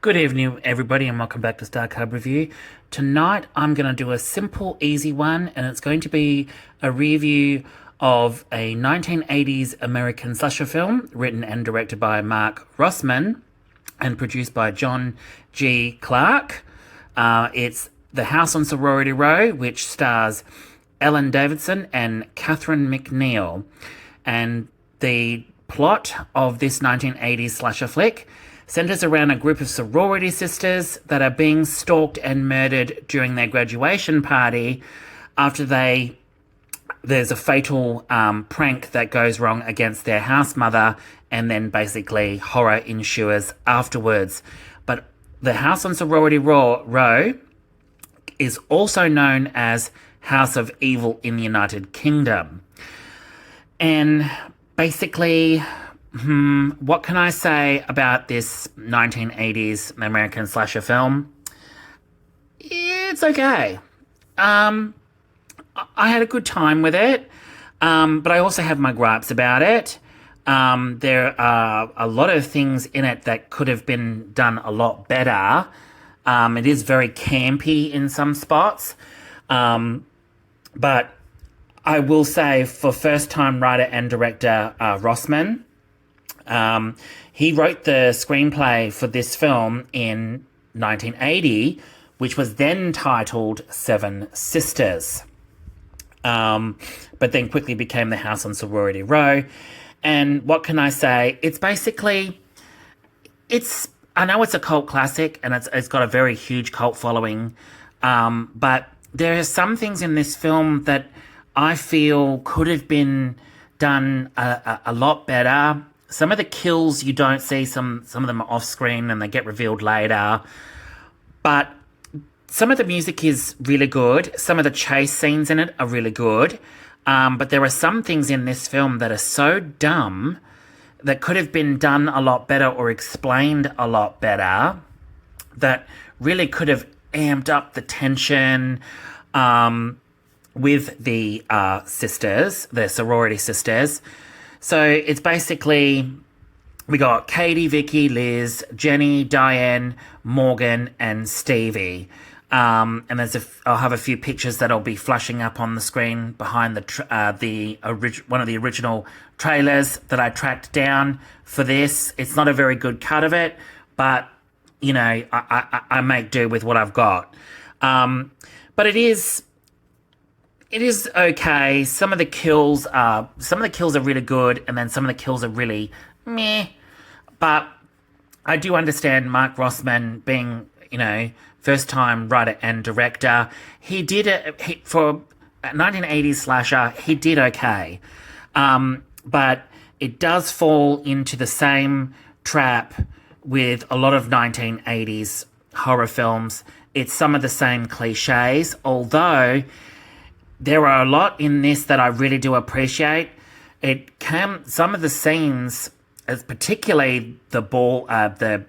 Good evening, everybody, and welcome back to Star Cub Review. Tonight, I'm going to do a simple, easy one, and it's going to be a review of a 1980s American slasher film written and directed by Mark Rossman and produced by John G. Clark. It's The House on Sorority Row, which stars Ellen Davidson and Catherine McNeil. And the plot of this 1980s slasher flick centers around a group of sorority sisters that are being stalked and murdered during their graduation party after there's a fatal prank that goes wrong against their house mother, and then basically horror ensues afterwards. But the House on Sorority Row is also known as House of Evil in the United Kingdom. And basically, what can I say about this 1980s American slasher film? It's okay. I had a good time with it, but I also have my gripes about it. There are a lot of things in it that could have been done a lot better. It is very campy in some spots, but I will say, for first-time writer and director Rossman, he wrote the screenplay for this film in 1980, which was then titled Seven Sisters, but then quickly became The House on Sorority Row. And what can I say? It's basically, I know it's a cult classic and it's got a very huge cult following, but there are some things in this film that I feel could have been done a lot better. Some of the kills you don't see, some of them are off screen and they get revealed later. But some of the music is really good. Some of the chase scenes in it are really good. But there are some things in this film that are so dumb that could have been done a lot better or explained a lot better, that really could have amped up the tension with the sisters, the sorority sisters. So it's basically, we got Katie, Vicky, Liz, Jenny, Diane, Morgan, and Stevie. And I'll have a few pictures that'll be flashing up on the screen behind one of the original trailers that I tracked down for this. It's not a very good cut of it, but you know, I make do with what I've got. But it is okay. Some of the kills are really good, and then some of the kills are really meh. But I do understand Mark Rossman being, first time writer and director. He did it for a 1980s slasher. He did okay, but it does fall into the same trap with a lot of 1980s horror films. It's some of the same cliches, although there are a lot in this that I really do appreciate. Some of the scenes, as particularly the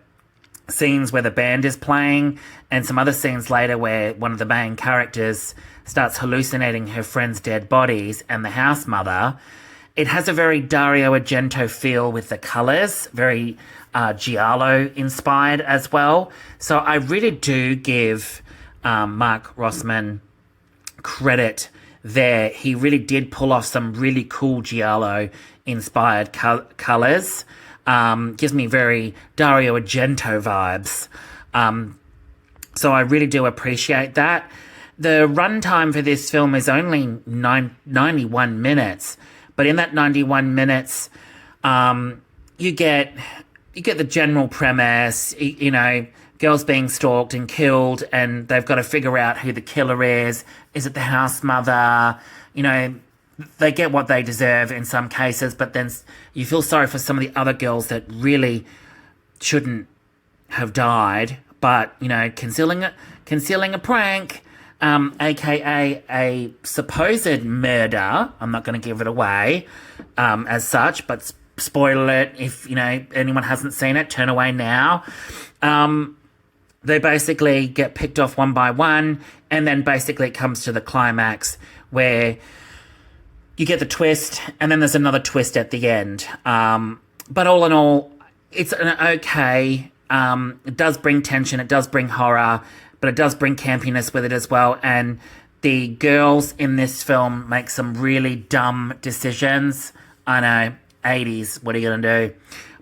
scenes where the band is playing, and some other scenes later where one of the main characters starts hallucinating her friend's dead bodies and the house mother. It has a very Dario Argento feel with the colours, very Giallo inspired as well. So I really do give Mark Rossman credit there. He really did pull off some really cool Giallo-inspired colours. Gives me very Dario Argento vibes. So I really do appreciate that. The runtime for this film is only 91 minutes, but in that 91 minutes, you get the general premise, girls being stalked and killed, and they've got to figure out who the killer is. Is it the house mother? They get what they deserve in some cases, but then you feel sorry for some of the other girls that really shouldn't have died, but, concealing a prank, aka a supposed murder. I'm not going to give it away as such, but spoil it if, anyone hasn't seen it, turn away now. They basically get picked off one by one, and then basically it comes to the climax where you get the twist, and then there's another twist at the end. But all in all, it's an okay It does bring tension, it does bring horror, but it does bring campiness with it as well. And the girls in this film make some really dumb decisions. I know, 80s, what are you going to do?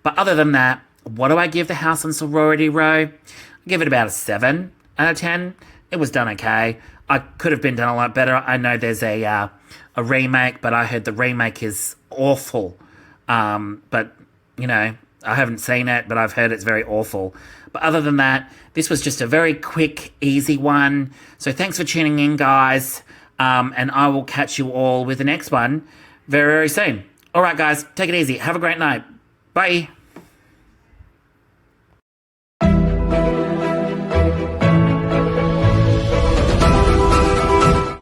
But other than that, what do I give the House on Sorority Row? I give it about a 7 out of 10. It was done okay. I could have been done a lot better. I know there's a remake, but I heard the remake is awful. But, you know, I haven't seen it, but I've heard it's very awful. But other than that, this was just a very quick, easy one. So thanks for tuning in, guys. And I will catch you all with the next one very, very soon. All right, guys, take it easy. Have a great night. Bye.